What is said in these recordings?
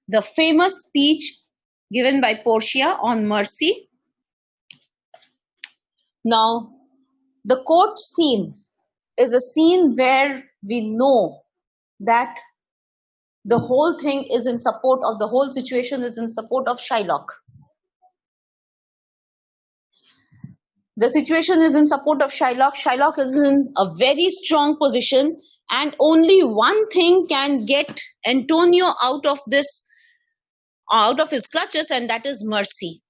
the famous speech given by Portia on mercy. Now, the court scene is a scene where we know that the whole thing is in support of the whole situation is in support of Shylock. The situation is in support of Shylock. Shylock is in a very strong position, and only one thing can get Antonio out of his clutches, and that is mercy.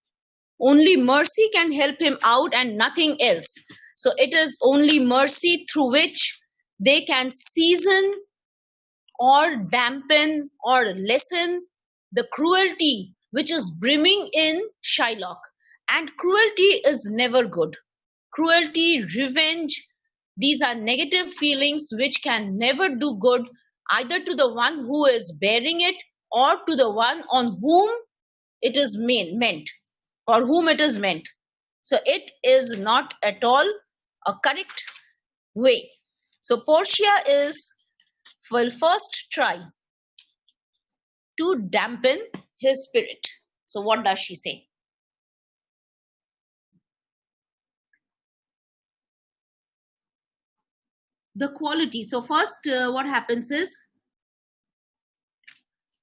Only mercy can help him out and nothing else. So it is only mercy through which they can season or dampen or lessen the cruelty which is brimming in Shylock. And cruelty is never good. Cruelty, revenge, these are negative feelings which can never do good either to the one who is bearing it or to the one on whom it is meant or whom it is meant. So it is not at all a correct way. So Portia will first try to dampen his spirit. So what does she say? The quality. So first what happens is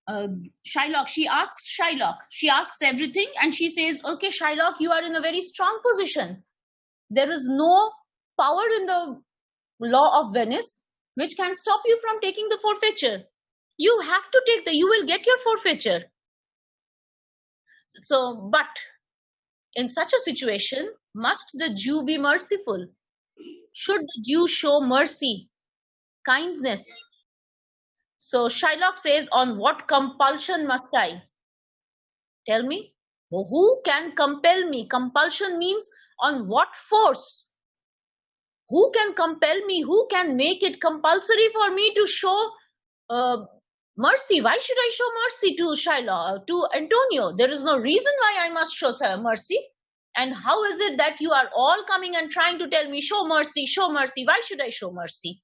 Shylock, she asks everything, and she says, okay, Shylock, you are in a very strong position. There is no power in the law of Venice which can stop you from taking the forfeiture. You have to you will get your forfeiture. So, but in such a situation, must the Jew be merciful? Should the Jew show mercy, kindness? So Shylock says, on what compulsion must I? Tell me, who can compel me? Compulsion means on what force? Who can compel me? Who can make it compulsory for me to show mercy? Why should I show mercy to Shylock, to Antonio? There is no reason why I must show mercy. And how is it that you are all coming and trying to tell me, show mercy, show mercy? Why should I show mercy?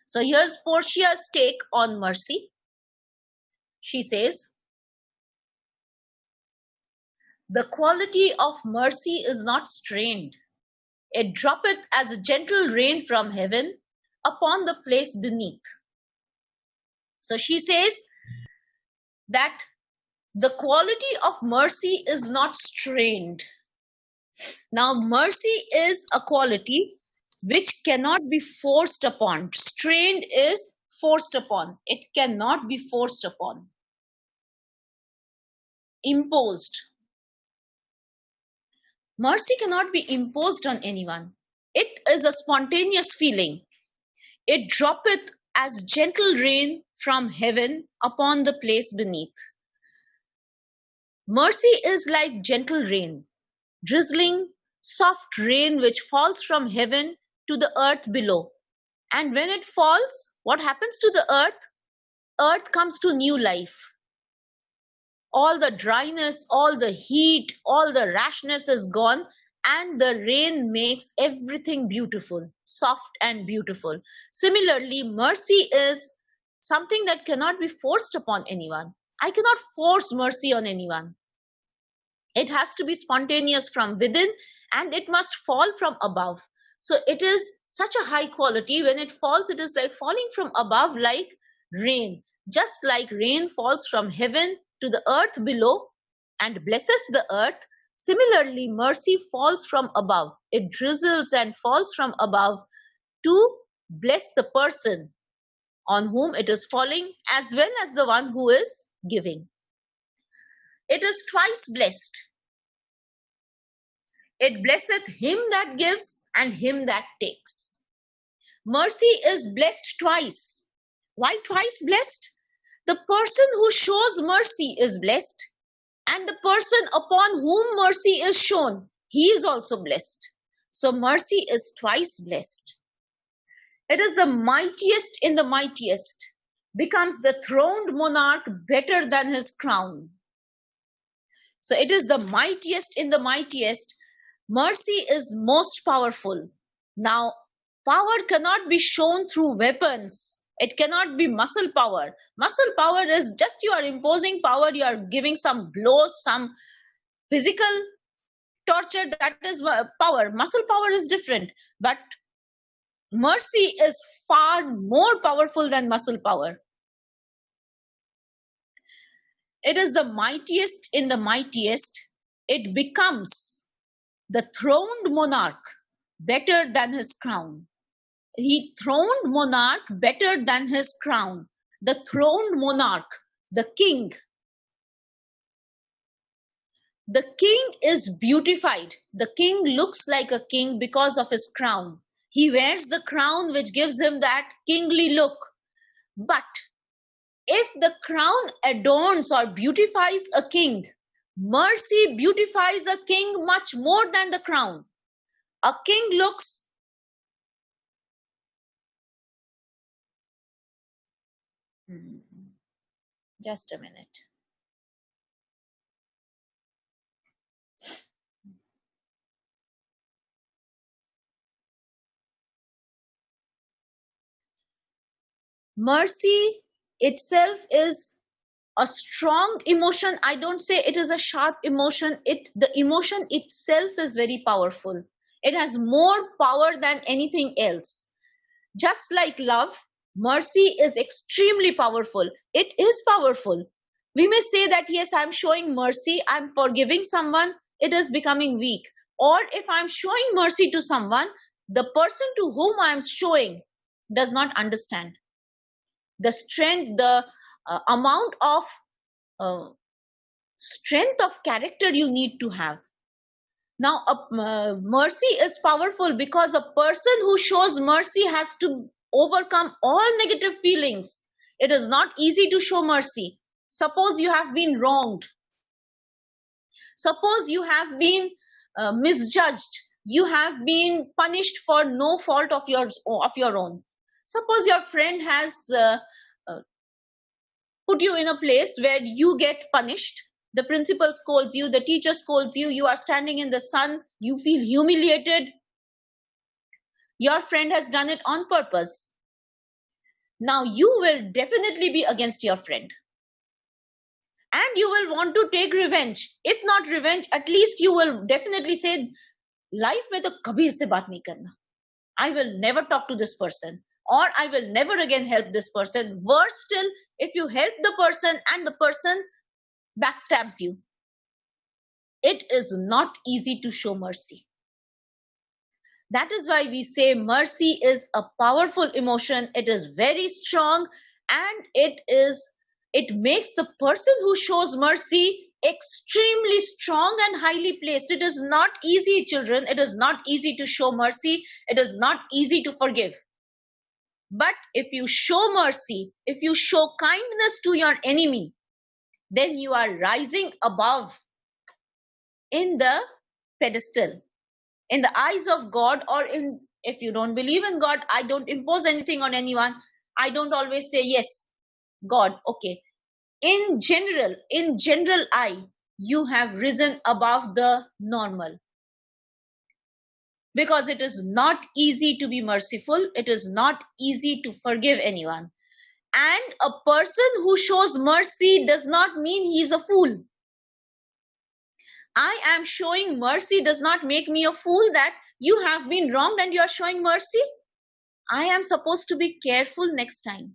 So here's Portia's take on mercy. She says, the quality of mercy is not strained. It droppeth as a gentle rain from heaven upon the place beneath. So she says that the quality of mercy is not strained. Now, mercy is a quality which cannot be forced upon. Strained is forced upon. It cannot be forced upon. Imposed. Mercy cannot be imposed on anyone. It is a spontaneous feeling. It droppeth as gentle rain from heaven upon the place beneath. Mercy is like gentle rain, drizzling, soft rain which falls from heaven to the earth below. And when it falls, what happens to the earth? Earth comes to new life. All the dryness, all the heat, all the rashness is gone, and the rain makes everything beautiful, soft and beautiful. Similarly, mercy is something that cannot be forced upon anyone. I cannot force mercy on anyone. It has to be spontaneous from within, and it must fall from above. So it is such a high quality. When it falls, it is like falling from above, like rain. Just like rain falls from heaven to the earth below and blesses the earth, similarly, mercy falls from above. It drizzles and falls from above to bless the person on whom it is falling, as well as the one who is giving. It is twice blessed. It blesseth him that gives and him that takes. Mercy is blessed twice. Why twice blessed? The person who shows mercy is blessed, and the person upon whom mercy is shown, he is also blessed. So mercy is twice blessed. It is the mightiest in the mightiest, becomes the throned monarch better than his crown. So it is the mightiest in the mightiest. Mercy is most powerful. Now, power cannot be shown through weapons It cannot be muscle power. Muscle power is just you are imposing power, you are giving some blows, some physical torture. That is power. Muscle power is different. But mercy is far more powerful than muscle power. It is the mightiest in the mightiest. It becomes the throned monarch better than his crown. He throned monarch better than his crown. The throned monarch, the king. The king is beautified. The king looks like a king because of his crown. He wears the crown which gives him that kingly look. But if the crown adorns or beautifies a king, mercy beautifies a king much more than the crown. A king looks just a minute. Mercy itself is a strong emotion. I don't say it is a sharp emotion. The emotion itself is very powerful. It has more power than anything else. Just like love, mercy is extremely powerful. It is powerful. We may say that, yes, I'm showing mercy, I'm forgiving someone, it is becoming weak. Or if I'm showing mercy to someone, the person to whom I'm showing does not understand. The strength, the amount of strength of character you need to have. Now, mercy is powerful because a person who shows mercy has to overcome all negative feelings. It is not easy to show mercy. Suppose you have been wronged. Suppose you have been misjudged. You have been punished for no fault of your own. Suppose your friend has put you in a place where you get punished. The principal scolds you, the teacher scolds you, you are standing in the sun, you feel humiliated. Your friend has done it on purpose. Now you will definitely be against your friend. And you will want to take revenge. If not revenge, at least you will definitely say, life mein to kabhi isse baat nahi karna. I will never talk to this person. Or I will never again help this person. Worse still, if you help the person and the person backstabs you. It is not easy to show mercy. That is why we say mercy is a powerful emotion. It is very strong, and it makes the person who shows mercy extremely strong and highly placed. It is not easy, children. It is not easy to show mercy. It is not easy to forgive. But if you show mercy, if you show kindness to your enemy, then you are rising above in the pedestal, in the eyes of God. Or if you don't believe in God, I don't impose anything on anyone. I don't always say, yes, God, okay. In general eye, you have risen above the normal. Because it is not easy to be merciful. It is not easy to forgive anyone. And a person who shows mercy does not mean he is a fool. I am showing mercy does not make me a fool that you have been wronged and you are showing mercy. I am supposed to be careful next time.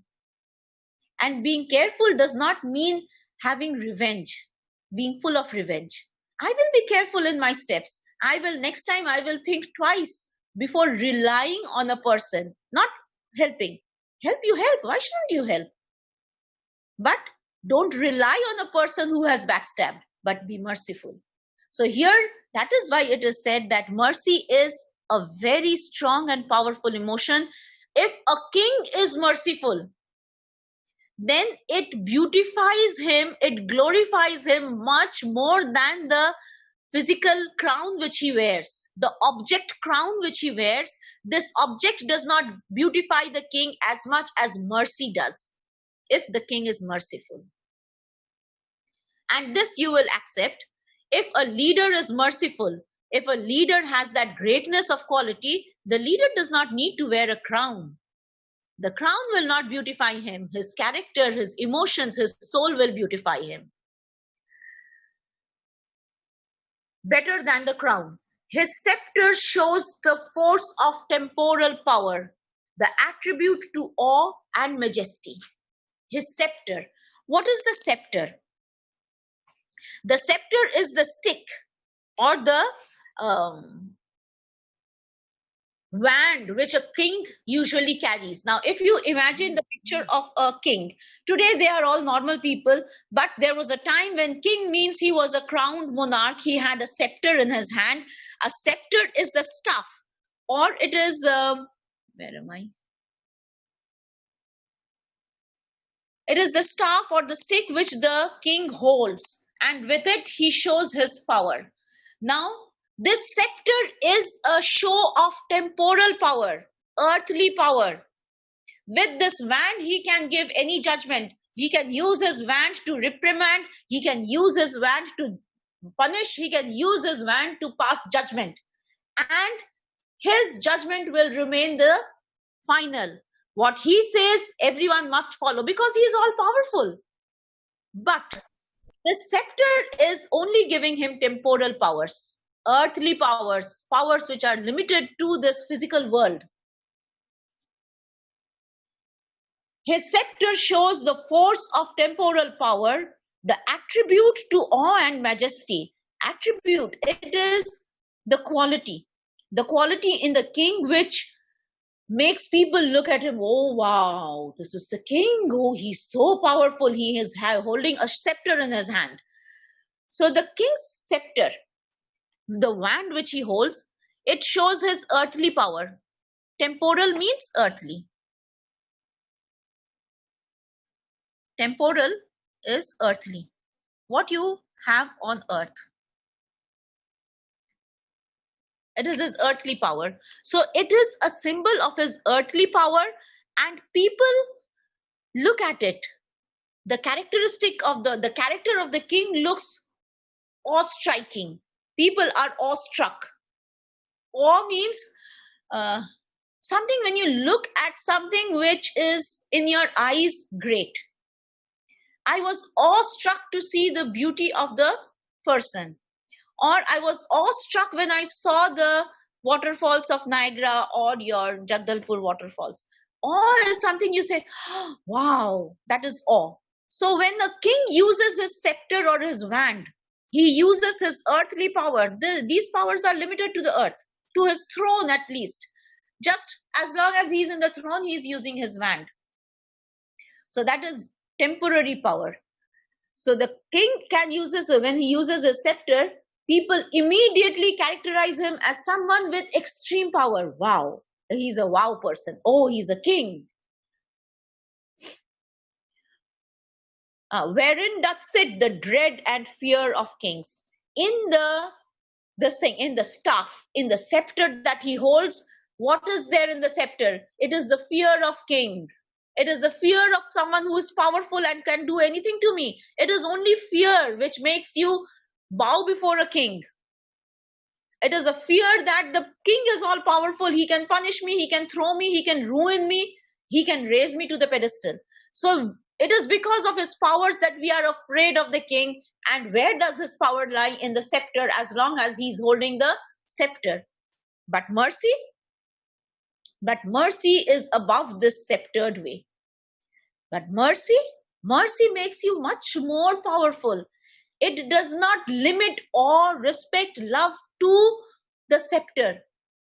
And being careful does not mean having revenge, being full of revenge. I will be careful in my steps. Next time I will think twice before relying on a person, not helping. Help, you help. Why shouldn't you help? But don't rely on a person who has backstabbed, but be merciful. So here, that is why it is said that mercy is a very strong and powerful emotion. If a king is merciful, then it beautifies him, it glorifies him much more than the physical crown which he wears, the object crown which he wears. This object does not beautify the king as much as mercy does, if the king is merciful. And this you will accept. If a leader is merciful, if a leader has that greatness of quality, the leader does not need to wear a crown. The crown will not beautify him. His character, his emotions, his soul will beautify him. Better than the crown. His scepter shows the force of temporal power, the attribute to awe and majesty. His scepter. What is the scepter? The scepter is the stick or the wand which a king usually carries. Now, if you imagine the picture of a king, today they are all normal people, but there was a time when king means he was a crowned monarch. He had a scepter in his hand. A scepter is the staff, or it is, where am I? It is the staff or the stick which the king holds, and with it he shows his power. Now, this scepter is a show of temporal power, earthly power. With this wand, he can give any judgment. He can use his wand to reprimand. He can use his wand to punish. He can use his wand to pass judgment. And his judgment will remain the final. What he says, everyone must follow because he is all powerful. But the scepter is only giving him temporal powers, earthly powers, powers which are limited to this physical world. His scepter shows the force of temporal power, the attribute to awe and majesty. Attribute, it is the quality in the king which makes people look at him. Oh, wow, this is the king. Oh, he's so powerful. He is holding a scepter in his hand. So the king's scepter, the wand which he holds, it shows his earthly power. Temporal means earthly. Temporal is earthly. What you have on earth. It is his earthly power. So it is a symbol of his earthly power, and people look at it. The characteristic of the character of the king looks awe-striking. People are awestruck. Awe means something when you look at something which is in your eyes great. I was awestruck to see the beauty of the person. Or I was awestruck when I saw the waterfalls of Niagara or your Jagdalpur waterfalls. Awe is something you say, oh, wow, that is awe. So when the king uses his scepter or his wand, he uses his earthly power. These powers are limited to the earth, to his throne at least. Just as long as he's in the throne, he's using his wand. So that is temporary power. So the king can use this, when he uses his scepter, people immediately characterize him as someone with extreme power. Wow, he's a wow person. Oh, he's a king. Wherein doth sit the dread and fear of kings? In in the staff, in the scepter that he holds, what is there in the scepter? It is the fear of king. It is the fear of someone who is powerful and can do anything to me. It is only fear which makes you bow before a king. It is a fear that the king is all powerful. He can punish me, he can throw me, he can ruin me, he can raise me to the pedestal. So it is because of his powers that we are afraid of the king. And where does his power lie? In the scepter, as long as he's holding the scepter. But mercy is above this sceptered way. But mercy makes you much more powerful. It does not limit or respect love to the scepter.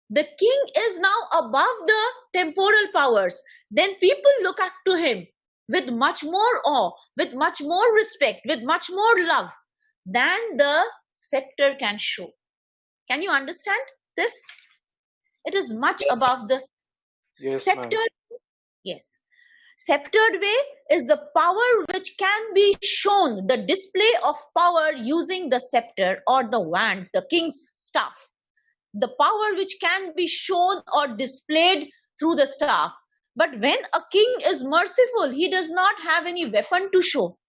The king is now above the temporal powers. Then people look up to him with much more awe, with much more respect, with much more love than the scepter can show. Can you understand this? It is much above the scepter. Yes. Sceptered way is the power which can be shown, the display of power using the scepter or the wand, the king's staff. The power which can be shown or displayed through the staff. But when a king is merciful, he does not have any weapon to show.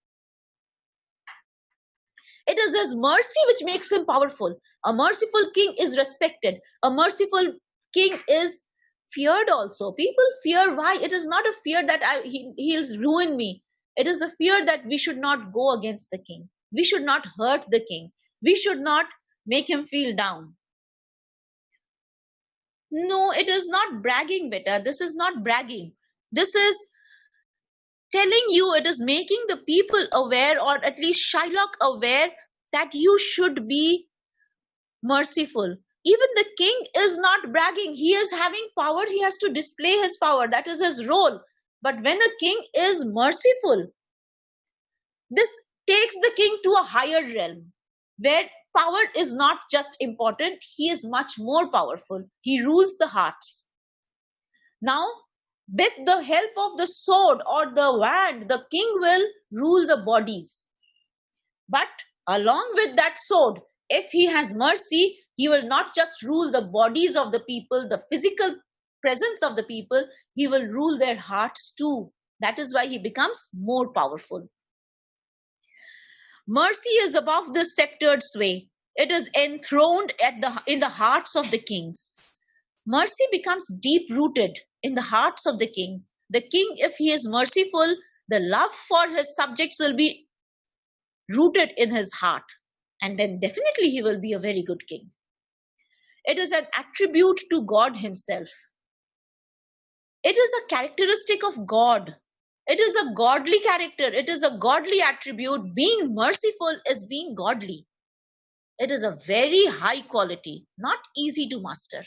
It is his mercy which makes him powerful. A merciful king is respected. A merciful king is feared also. People fear. Why? It is not a fear that he'll ruin me. It is the fear that we should not go against the king. We should not hurt the king. We should not make him feel down. No, it is not bragging, beta. This is not bragging. This is telling you, it is making the people aware, or at least Shylock aware, that you should be merciful. Even the king is not bragging. He is having power. He has to display his power. That is his role. But when a king is merciful, this takes the king to a higher realm where power is not just important. He is much more powerful. He rules the hearts. Now, with the help of the sword or the wand, the king will rule the bodies. But along with that sword, if he has mercy, he will not just rule the bodies of the people, the physical presence of the people, he will rule their hearts too. That is why he becomes more powerful. Mercy is above the sceptered sway. It is enthroned in the hearts of the kings. Mercy becomes deep-rooted in the hearts of the kings. The king, if he is merciful, the love for his subjects will be rooted in his heart. And then definitely he will be a very good king. It is an attribute to God himself. It is a characteristic of God. It is a godly character. It is a godly attribute. Being merciful is being godly. It is a very high quality, not easy to master.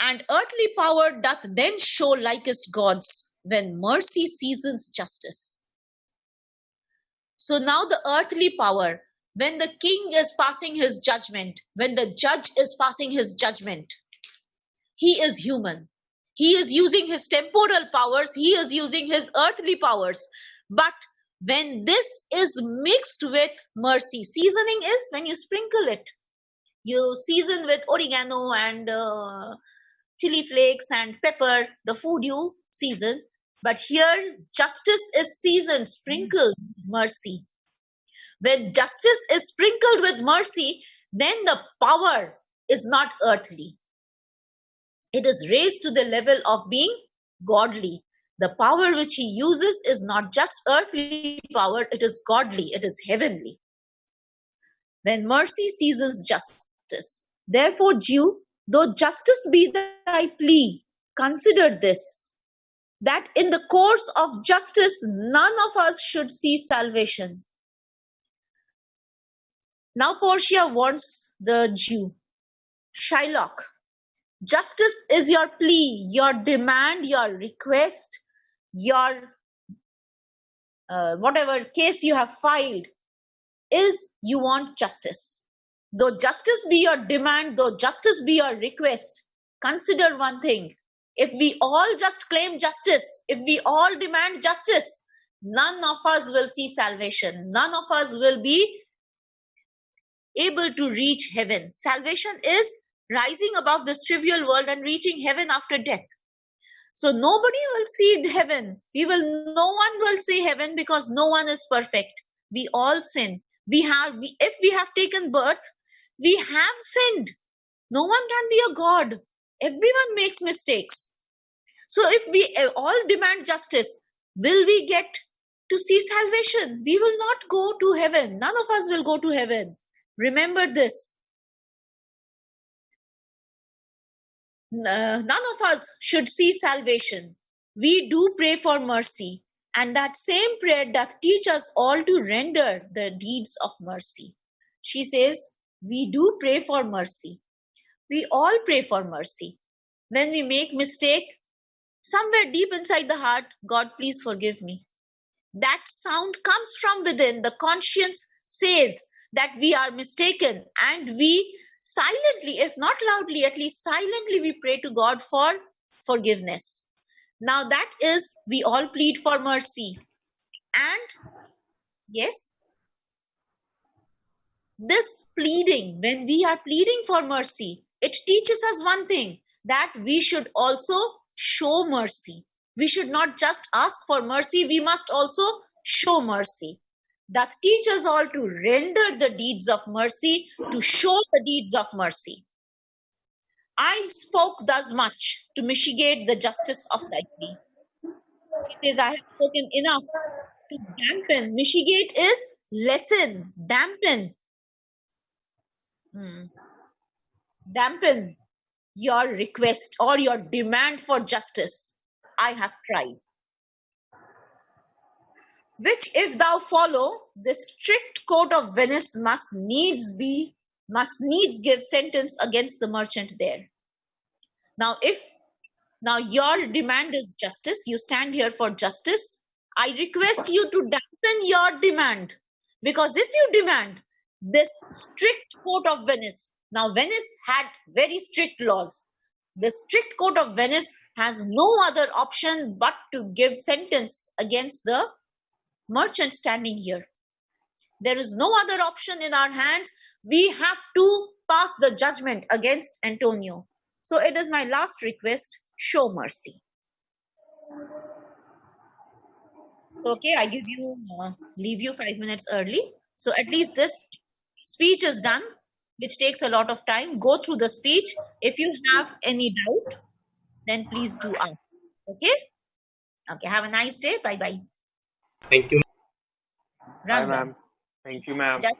And earthly power doth then show likest gods, when mercy seasons justice. So now the earthly power, when the king is passing his judgment, when the judge is passing his judgment, he is human. He is using his temporal powers, he is using his earthly powers. But when this is mixed with mercy, seasoning is when you sprinkle it. You season with oregano and chili flakes and pepper, the food you season. But here, justice is seasoned, sprinkled mercy. When justice is sprinkled with mercy, then the power is not earthly. It is raised to the level of being godly. The power which he uses is not just earthly power, it is godly, it is heavenly. When mercy seasons justice. Therefore, Jew, though justice be thy plea, consider this, that in the course of justice none of us should see salvation. Now Portia wants the Jew. Shylock, justice is your plea, your demand, your request, your whatever case you have filed is you want justice. Though justice be your demand, though justice be your request, consider one thing. If we all just claim justice, if we all demand justice, none of us will see salvation. None of us will be able to reach heaven. Salvation is rising above this trivial world and reaching heaven after death. So nobody will see heaven. No one will see heaven because no one is perfect. We all sin. If we have taken birth, we have sinned. No one can be a god. Everyone makes mistakes. So if we all demand justice, will we get to see salvation? We will not go to heaven. None of us will go to heaven. Remember this. None of us should see salvation. We do pray for mercy, and that same prayer doth teach us all to render the deeds of mercy. She says, we do pray for mercy. We all pray for mercy. When we make mistake, somewhere deep inside the heart, God, please forgive me. That sound comes from within. The conscience says that we are mistaken, and we silently, if not loudly, at least silently, we pray to God for forgiveness. Now that is, we all plead for mercy. And yes, this pleading, when we are pleading for mercy, it teaches us one thing, that we should also show mercy. We should not just ask for mercy, we must also show mercy. That teach us all to render the deeds of mercy, to show the deeds of mercy. I spoke thus much to mitigate the justice of thy plea. He says, I have spoken enough to dampen. Mitigate is lessen, dampen. Dampen your request or your demand for justice. I have tried. Which if thou follow, the strict court of Venice must needs give sentence against the merchant there. Now your demand is justice, you stand here for justice, I request you to dampen your demand, because if you demand this strict court of Venice, now Venice had very strict laws. The strict court of Venice has no other option but to give sentence against the merchant standing here. There is no other option in our hands. We have to pass the judgment against Antonio. So it is my last request, show mercy. Okay, I leave you 5 minutes early. So at least this speech is done, which takes a lot of time. Go through the speech. If you have any doubt, then please do ask. Okay? Okay, have a nice day. Bye-bye. Thank you. Bye, Run. ma'am. Thank you, ma'am. Just